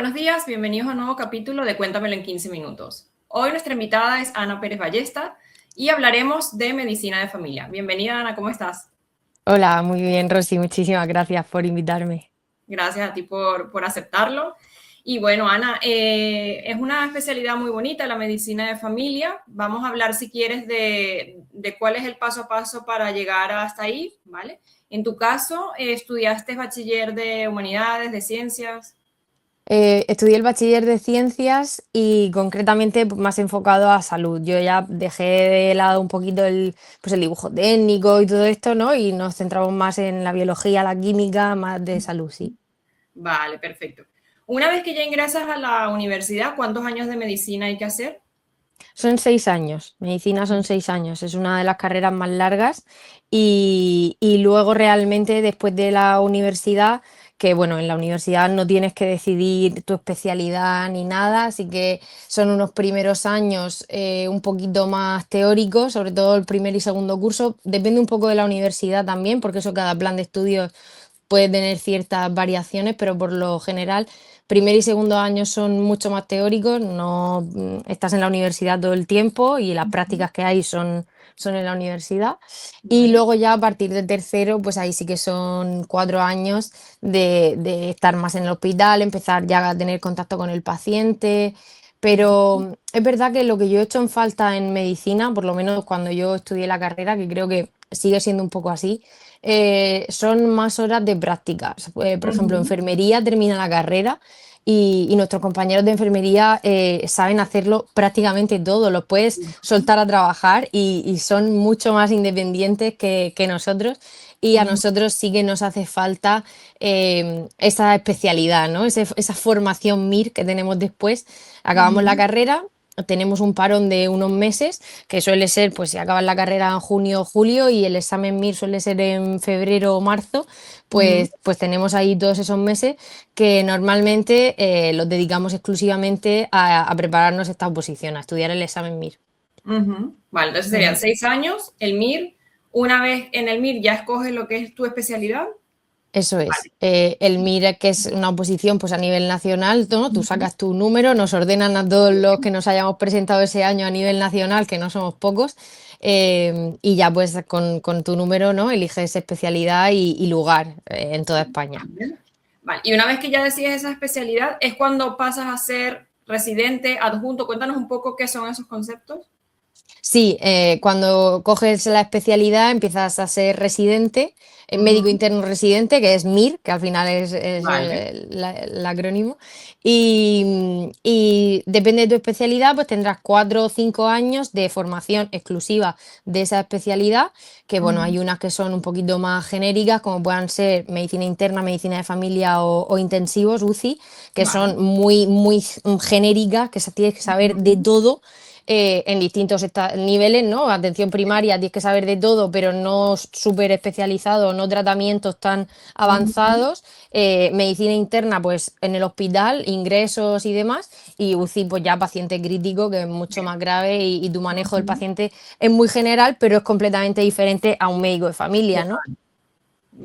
buenos días, bienvenidos a un nuevo capítulo de Cuéntamelo en 15 minutos. Hoy nuestra invitada es Ana Pérez Ballesta y hablaremos de medicina de familia. Bienvenida, Ana, ¿cómo estás? Hola, muy bien, Rosy, muchísimas gracias por invitarme. Gracias a ti por aceptarlo. Y bueno, Ana, es una especialidad muy bonita, la medicina de familia. Vamos a hablar, si quieres, de cuál es el paso a paso para llegar hasta ahí, ¿vale? En tu caso, estudiaste bachiller de humanidades, de ciencias. Estudié el bachiller de ciencias y concretamente más enfocado a salud. Yo ya dejé de lado un poquito el dibujo técnico y todo esto, ¿no? Y nos centramos más en la biología, la química, más de salud, sí. Vale, perfecto. Una vez que ya ingresas a la universidad, ¿cuántos años de medicina hay que hacer? Son 6 años, medicina son 6 años, es una de las carreras más largas y luego realmente después de la universidad, que bueno, en la universidad no tienes que decidir tu especialidad ni nada, así que son unos primeros años un poquito más teóricos, sobre todo el primer y segundo curso, depende un poco de la universidad también, porque eso cada plan de estudios puede tener ciertas variaciones, pero por lo general primer y segundo año son mucho más teóricos, no estás en la universidad todo el tiempo y las prácticas que hay son en la universidad. Y Vale. luego ya a partir de tercero, pues ahí sí que son 4 años de estar más en el hospital, empezar ya a tener contacto con el paciente. Pero es verdad que lo que yo he hecho en falta en medicina, por lo menos cuando yo estudié la carrera, que creo que sigue siendo un poco así, son más horas de práctica. Por ejemplo, Ujú. enfermería termina la carrera y nuestros compañeros de enfermería saben hacerlo prácticamente todo. Los puedes soltar a trabajar y son mucho más independientes que nosotros. Y a Ujú. nosotros sí que nos hace falta esa especialidad, ¿no? Esa formación MIR que tenemos después. Acabamos la Ujú. carrera, tenemos un parón de unos meses, que suele ser, pues si acabas la carrera en junio o julio y el examen MIR suele ser en febrero o marzo, Ujú. pues tenemos ahí todos esos meses que normalmente los dedicamos exclusivamente a prepararnos esta oposición, a estudiar el examen MIR. Ujú. Vale, entonces serían Ujú. 6 años, el MIR. Una vez en el MIR ya escoges lo que es tu especialidad. Eso es. Vale. El MIR, que es una oposición pues, a nivel nacional, ¿no? Tú Ujú. sacas tu número, nos ordenan a todos los que nos hayamos presentado ese año a nivel nacional, que no somos pocos, y ya pues con tu número, ¿no? Eliges especialidad y lugar en toda España. Vale. Vale. Y una vez que ya decides esa especialidad, es cuando pasas a ser residente, adjunto. Cuéntanos un poco qué son esos conceptos. Sí, cuando coges la especialidad empiezas a ser residente, médico Ujú. interno residente, que es MIR, que al final es Vale. el acrónimo, y depende de tu especialidad, pues tendrás 4 o 5 años de formación exclusiva de esa especialidad, que bueno, Ujú. hay unas que son un poquito más genéricas, como puedan ser medicina interna, medicina de familia o intensivos, UCI, que Vale. son muy genéricas, que tienes que saber de Ujú. todo en distintos niveles, ¿no? Atención primaria, tienes que saber de todo, pero no súper especializado, no tratamientos tan Ujú. avanzados. Medicina interna, pues en el hospital, ingresos y demás. Y UCI, pues ya paciente crítico, que es mucho más grave y tu manejo del Ujú. paciente es muy general, pero es completamente diferente a un médico de familia, ¿no? Vale.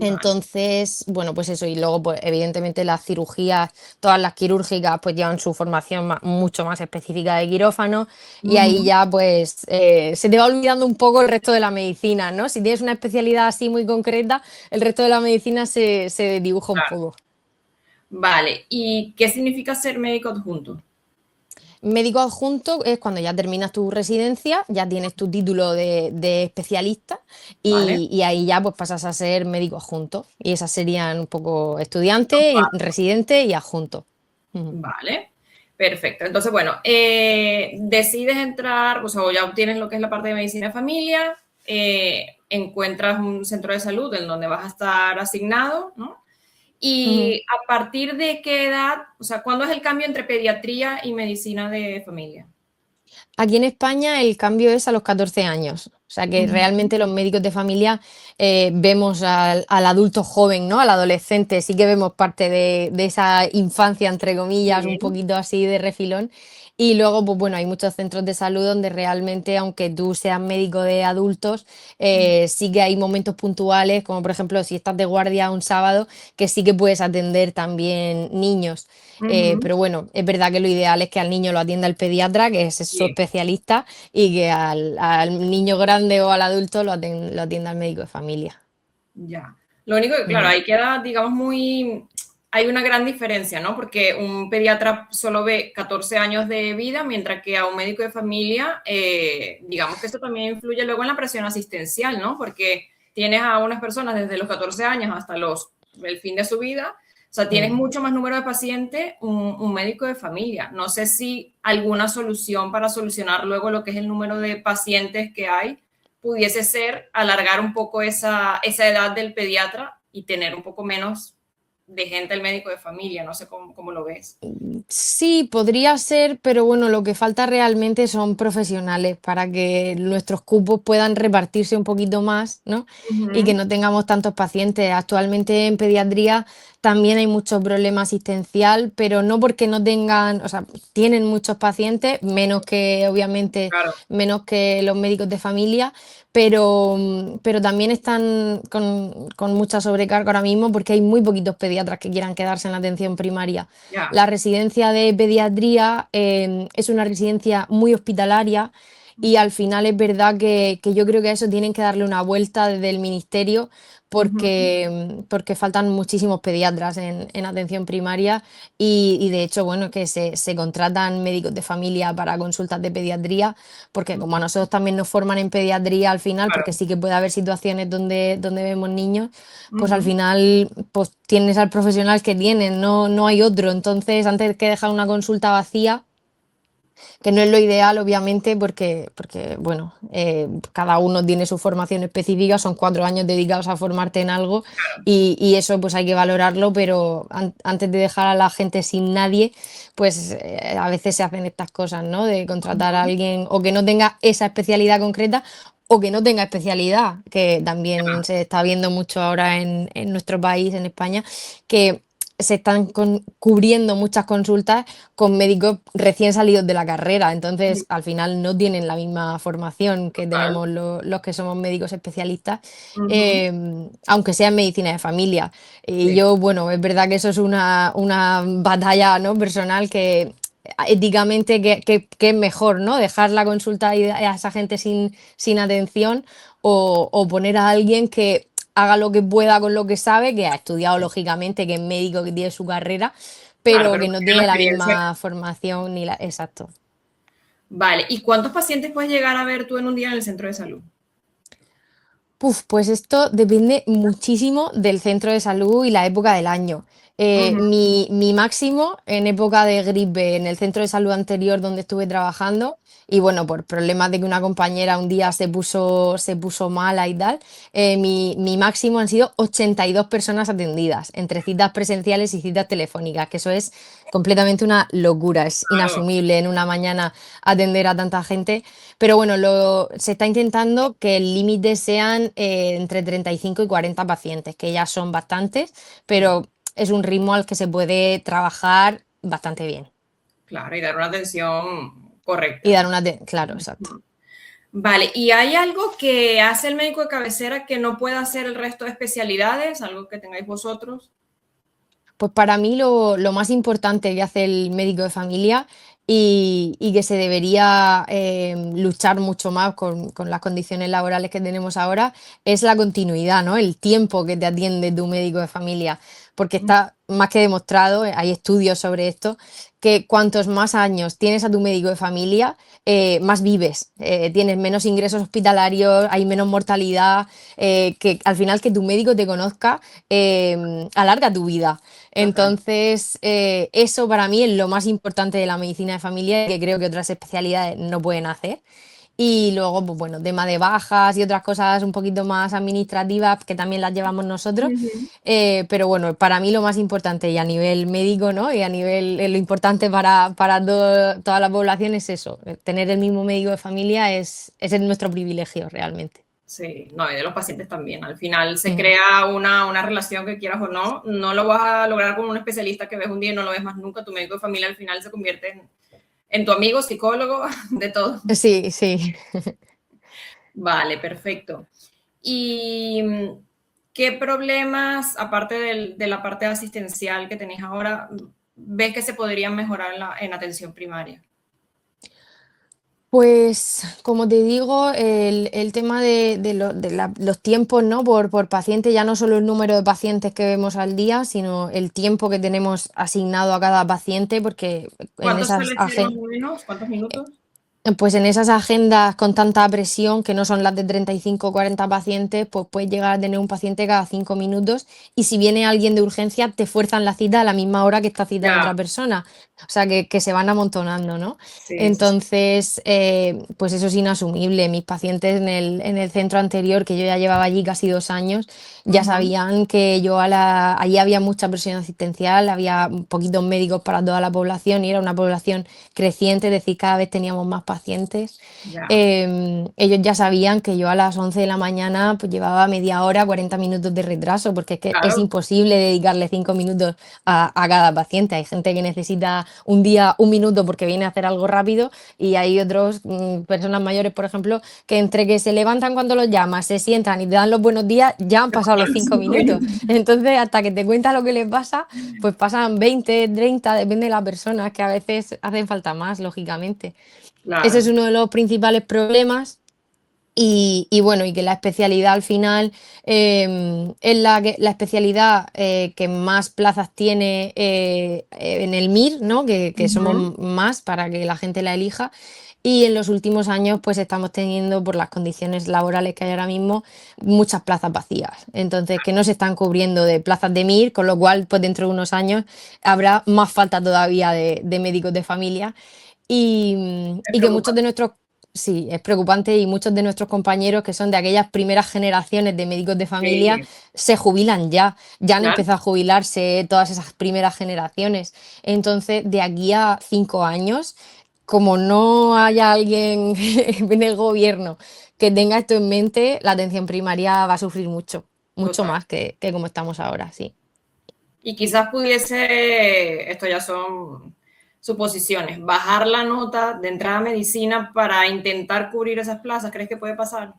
Entonces, bueno, pues eso, y luego, pues evidentemente las cirugías, todas las quirúrgicas, pues llevan su formación mucho más específica de quirófano, y ahí Ujú. ya, pues, se te va olvidando un poco el resto de la medicina, ¿no? Si tienes una especialidad así muy concreta, el resto de la medicina se dibuja un Claro. poco. Vale. ¿Y qué significa ser médico adjunto? Médico adjunto es cuando ya terminas tu residencia, ya tienes tu título de especialista Vale. y ahí ya pues pasas a ser médico adjunto. Y esas serían un poco estudiante, residente y adjunto. Ujú. Vale. Perfecto. Entonces, bueno, decides entrar, o sea, o ya obtienes lo que es la parte de medicina de familia, encuentras un centro de salud en donde vas a estar asignado, ¿no? Ujú. Y a partir de qué edad, o sea, ¿cuándo es el cambio entre pediatría y medicina de familia? Aquí en España el cambio es a los 14 años. O sea que Ujú. realmente los médicos de familia vemos al adulto joven, ¿no? Al adolescente, sí que vemos parte de esa infancia, entre comillas, un Sí. poquito así de refilón. Y luego, pues bueno, hay muchos centros de salud donde realmente, aunque tú seas médico de adultos, sí que hay momentos puntuales, como por ejemplo si estás de guardia un sábado, que sí que puedes atender también niños. Ujú. Pero bueno, es verdad que lo ideal es que al niño lo atienda el pediatra, que es su Sí, especialista, y que al niño grande o al adulto lo atienda el médico de familia. ya. Lo único que, claro, Mm. ahí queda, digamos, hay una gran diferencia, ¿no? Porque un pediatra solo ve 14 años de vida, mientras que a un médico de familia, digamos que esto también influye luego en la presión asistencial, ¿no? Porque tienes a unas personas desde los 14 años hasta el fin de su vida. O sea, tienes Mm. mucho más número de pacientes un médico de familia. No sé si alguna solución para solucionar luego lo que es el número de pacientes que hay pudiese ser alargar un poco esa edad del pediatra y tener un poco menos de gente el médico de familia. No sé cómo lo ves. Sí, podría ser, pero bueno, lo que falta realmente son profesionales para que nuestros cupos puedan repartirse un poquito más, ¿no? Y que Ujú. no tengamos tantos pacientes. Actualmente en pediatría también hay mucho problema asistencial, pero no porque no tengan, o sea, tienen muchos pacientes, menos que, obviamente, Claro, menos que los médicos de familia, pero también están con mucha sobrecarga ahora mismo porque hay muy poquitos pediatras que quieran quedarse en la atención primaria. ya. La residencia de pediatría es una residencia muy hospitalaria y al final es verdad que yo creo que a eso tienen que darle una vuelta desde el ministerio Ujú. porque faltan muchísimos pediatras en atención primaria y de hecho, bueno, que se contratan médicos de familia para consultas de pediatría, porque como a nosotros también nos forman en pediatría al final, porque Claro. sí que puede haber situaciones donde vemos niños, pues al Ujú. final pues tienes al profesional que tienen, no hay otro. Entonces, antes que dejar una consulta vacía, que no es lo ideal, obviamente, porque bueno, cada uno tiene su formación específica, son 4 años dedicados a formarte en algo y eso pues hay que valorarlo, pero antes de dejar a la gente sin nadie, pues a veces se hacen estas cosas, ¿no? De contratar a Ujú. alguien o que no tenga esa especialidad concreta o que no tenga especialidad, que también Ya. se está viendo mucho ahora en nuestro país, en España, que se están cubriendo muchas consultas con médicos recién salidos de la carrera. Entonces, al final no tienen la misma formación que Total. tenemos los que somos médicos especialistas, Ujú. aunque sea en medicina de familia. Y Sí. yo, bueno, es verdad que eso es una batalla, ¿no?, personal que éticamente que es mejor, ¿no? Dejar la consulta a esa gente sin atención o poner a alguien que haga lo que pueda con lo que sabe, que ha estudiado lógicamente, que es médico, que tiene su carrera, Claro, pero pero que no no tiene la tiene la experiencia. misma formación ni la... Exacto. Vale. ¿Y cuántos pacientes puedes llegar a ver tú en un día en el centro de salud? Puf, pues esto depende muchísimo del centro de salud y la época del año. Ujú. Mi máximo en época de gripe en el centro de salud anterior donde estuve trabajando, y bueno, por problemas de que una compañera un día se puso mala y tal, mi máximo han sido 82 personas atendidas entre citas presenciales y citas telefónicas, que eso es completamente una locura, es Claro. inasumible en una mañana atender a tanta gente. Pero bueno, se está intentando que el límite sean entre 35 y 40 pacientes, que ya son bastantes, Sí. pero es un ritmo al que se puede trabajar bastante bien Claro, y dar una atención y correcta. dar claro, exacto. Ujú. Vale, ¿y hay algo que hace el médico de cabecera que no pueda hacer el resto de especialidades? ¿Algo que tengáis vosotros? Pues para mí lo más importante que hace el médico de familia y que se debería luchar mucho más con las condiciones laborales que tenemos ahora es la continuidad, ¿no? El tiempo que te atiende tu médico de familia, porque está más que demostrado, hay estudios sobre esto, que cuantos más años tienes a tu médico de familia, más vives, tienes menos ingresos hospitalarios, hay menos mortalidad, que al final que tu médico te conozca alarga tu vida. Total. Entonces, eso para mí es lo más importante de la medicina de familia y que creo que otras especialidades no pueden hacer. Y luego, pues bueno, tema de bajas y otras cosas un poquito más administrativas que también las llevamos nosotros. Ujú. Pero bueno, para mí lo más importante y a nivel médico, ¿no? Y a nivel, lo importante para toda la población es eso, tener el mismo médico de familia es nuestro privilegio realmente. Sí, no, y de los pacientes también. Al final se Mm. crea una relación que quieras o no. No lo vas a lograr con un especialista que ves un día y no lo ves más nunca. Tu médico de familia al final se convierte en tu amigo, psicólogo, de todo. Sí, sí. Vale, perfecto. ¿Y qué problemas, aparte de la parte asistencial que tenés ahora, ves que se podrían mejorar en atención primaria? Pues, como te digo, el tema los tiempos, ¿no? Por paciente, ya no solo el número de pacientes que vemos al día, sino el tiempo que tenemos asignado a cada paciente, porque en ¿Cuánto esas suele ser más o menos? ¿Cuántos minutos? pues en esas agendas con tanta presión, que no son las de 35 o 40 pacientes, pues puedes llegar a tener un paciente cada 5 minutos y si viene alguien de urgencia, te fuerzan la cita a la misma hora que está citada Ya, otra persona. O sea, que se van amontonando, ¿no? sí, sí, sí. Entonces, pues eso es inasumible. Mis pacientes en el centro anterior, que yo ya llevaba allí casi 2 años, ya Ujú, sabían que allí había mucha presión asistencial, había poquitos médicos para toda la población y era una población creciente, es decir, cada vez teníamos más pacientes. ya, Ellos ya sabían que yo a las 11 de la mañana pues llevaba media hora, 40 minutos de retraso, porque es que es claro, imposible dedicarle 5 minutos a cada paciente. Hay gente que necesita un día 1 minuto porque viene a hacer algo rápido y hay otros, personas mayores, por ejemplo, que entre que se levantan cuando los llamas, se sientan y te dan los buenos días, ya han te pasado los pasan los 5 5 minutos. minutos. Entonces, hasta que te cuentas lo que les pasa, pues pasan 20, 30, depende de la persona, que a veces hacen falta más, lógicamente. Ese es Claro, uno de los principales problemas. Y bueno, y que la especialidad al final, es la especialidad, que más plazas tiene, en el MIR, ¿no? Que ujú, somos más para que la gente la elija. Y en los últimos años, pues estamos teniendo, por las condiciones laborales que hay ahora mismo, muchas plazas vacías. Entonces, que no se están cubriendo de plazas de MIR, con lo cual, pues dentro de unos años habrá más falta todavía de médicos de familia. es Y que muchos de preocupante. nuestros, sí, es preocupante, y muchos de nuestros compañeros que son de aquellas primeras generaciones de médicos de familia Sí, se jubilan ya, ya han claro, empezado a jubilarse todas esas primeras generaciones. Entonces, de aquí a 5 años, como no haya alguien en el gobierno que tenga esto en mente, la atención primaria va a sufrir mucho, mucho total. más que como estamos ahora, sí. Y quizás pudiese, esto ya son suposiciones, bajar la nota de entrada a medicina para intentar cubrir esas plazas. ¿Crees que puede pasar?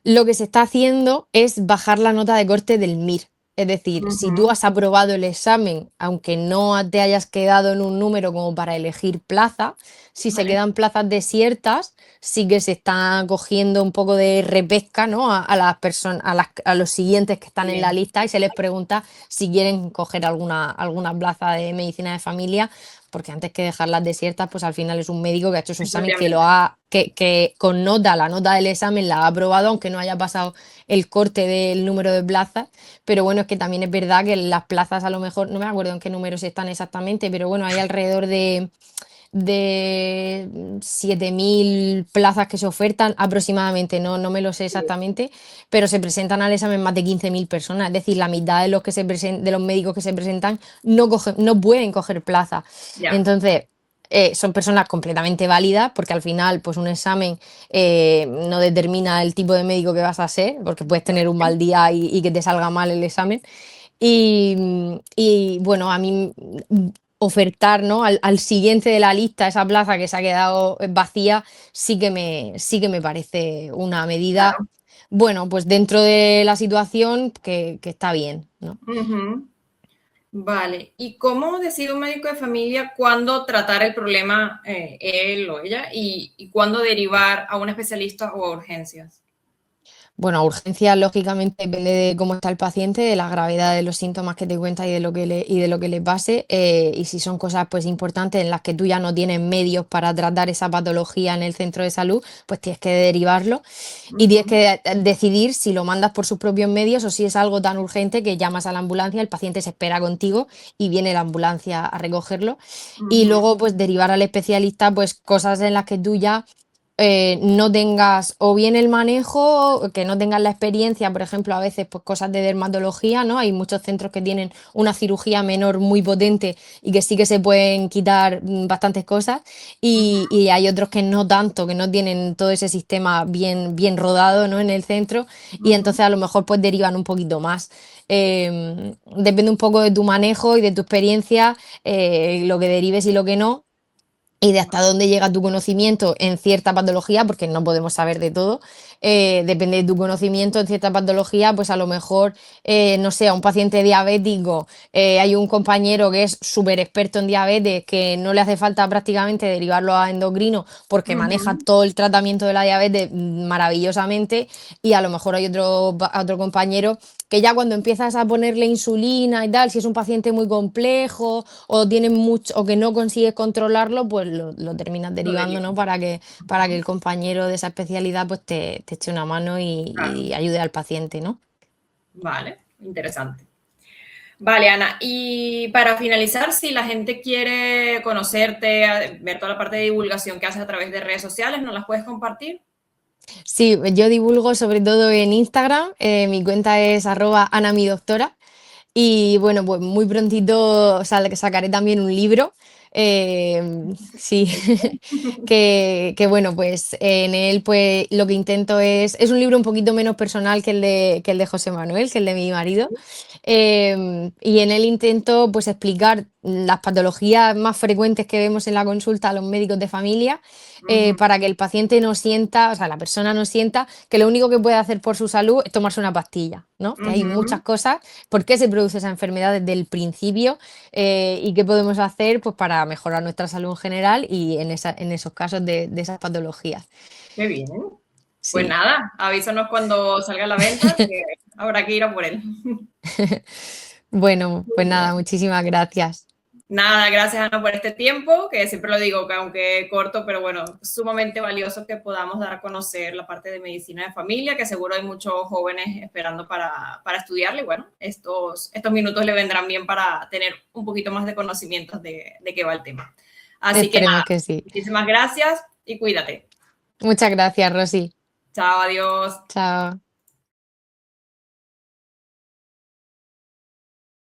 Lo que se está haciendo es bajar la nota de corte del MIR. Es decir, si tú Ujú, has aprobado el examen, aunque no te hayas quedado en un número como para elegir plaza, si se vale, quedan plazas desiertas, sí que se está cogiendo un poco de repesca, ¿no? A las personas, a los siguientes que están en la sí, lista y se les pregunta si quieren coger alguna plaza de medicina de familia, porque antes que dejarlas desiertas, pues al final es un médico que ha hecho su examen, efectivamente. que con nota, la nota del examen la ha aprobado, aunque no haya pasado el corte del número de plazas. Pero bueno, es que también es verdad que las plazas, a lo mejor, no me acuerdo en qué números están exactamente, pero bueno, hay alrededor de 7.000 plazas que se ofertan aproximadamente, no me lo sé Sí, exactamente, pero se presentan al examen más de 15.000 personas, es decir, la mitad de de los médicos que se presentan no pueden coger plaza. ya, Entonces, son personas completamente válidas, porque al final, pues un examen, no determina el tipo de médico que vas a ser, porque puedes tener un mal día y que te salga mal el examen. Y bueno, a mí, ofertar, ¿no? Al siguiente de la lista esa plaza que se ha quedado, vacía, sí que me parece una medida, claro. bueno, pues dentro de la situación que está bien, ¿no? Ujú. Vale. ¿Y cómo decide un médico de familia cuándo tratar el problema, él o ella, y cuándo derivar a un especialista o a urgencias? Bueno, a urgencias, lógicamente, depende de cómo está el paciente, de la gravedad de los síntomas que te cuenta y de lo que le pase. Y si son cosas, pues, importantes en las que tú ya no tienes medios para tratar esa patología en el centro de salud, pues tienes que derivarlo y tienes Ujú, que, decidir si lo mandas por sus propios medios o si es algo tan urgente que llamas a la ambulancia, el paciente se espera contigo y viene la ambulancia a recogerlo. Y ujú, luego, pues, derivar al especialista, pues, cosas en las que tú ya, no tengas o bien el manejo, que no tengas la experiencia, por ejemplo, a veces pues cosas de dermatología, ¿no? Hay muchos centros que tienen una cirugía menor muy potente y que sí que se pueden quitar, bastantes cosas, ujú, y hay otros que no tanto, que no tienen todo ese sistema bien, bien rodado, ¿no? En el centro, y ujú. entonces a lo mejor pues derivan un poquito más. Depende un poco de tu manejo y de tu experiencia, lo que derives y lo que no. y de hasta dónde llega tu conocimiento en cierta patología, porque no podemos saber de todo, depende de tu conocimiento en cierta patología, pues a lo mejor, no sé, a un paciente diabético, hay un compañero que es súper experto en diabetes, que no le hace falta prácticamente derivarlo a endocrino porque maneja Ujú. todo el tratamiento de la diabetes maravillosamente, y a lo mejor hay otro compañero que ya cuando empiezas a ponerle insulina y tal, si es un paciente muy complejo o tiene mucho o que no consigues controlarlo, pues lo terminas Lo derivando, deriva. ¿no? Para que el compañero de esa especialidad pues te eche una mano Claro. y ayude al paciente, ¿no? Vale, interesante. Vale, Ana, y para finalizar, si la gente quiere conocerte, ver toda la parte de divulgación que haces a través de redes sociales, ¿nos las puedes compartir? Sí, yo divulgo sobre todo en Instagram, mi cuenta es @anamidoctora. Y bueno, pues muy prontito sacaré también un libro. Sí, que bueno, pues en él pues lo que intento es un libro un poquito menos personal que el de José Manuel, que el de mi marido. Y en él intento pues explicar las patologías más frecuentes que vemos en la consulta a los médicos de familia, Ujú. para que el paciente no sienta, o sea, la persona no sienta que lo único que puede hacer por su salud es tomarse una pastilla, ¿no? Que hay muchas Ujú. cosas. ¿Por qué se produce esa enfermedad desde el principio? ¿Y qué podemos hacer pues, para mejorar nuestra salud en general y en esos casos de esas patologías? Qué bien. Pues Sí. nada, avísanos cuando salga a la venta, que habrá que ir a por él. Bueno, pues nada, muchísimas gracias. Nada, gracias Ana por este tiempo, que siempre lo digo, que aunque corto, pero bueno, sumamente valioso que podamos dar a conocer la parte de medicina de familia, que seguro hay muchos jóvenes esperando para estudiarla y bueno, estos minutos le vendrán bien para tener un poquito más de conocimientos de qué va el tema. Así que Esperemos nada, que sí. muchísimas gracias y cuídate. Muchas gracias, Rosy. Chao, adiós. Chao.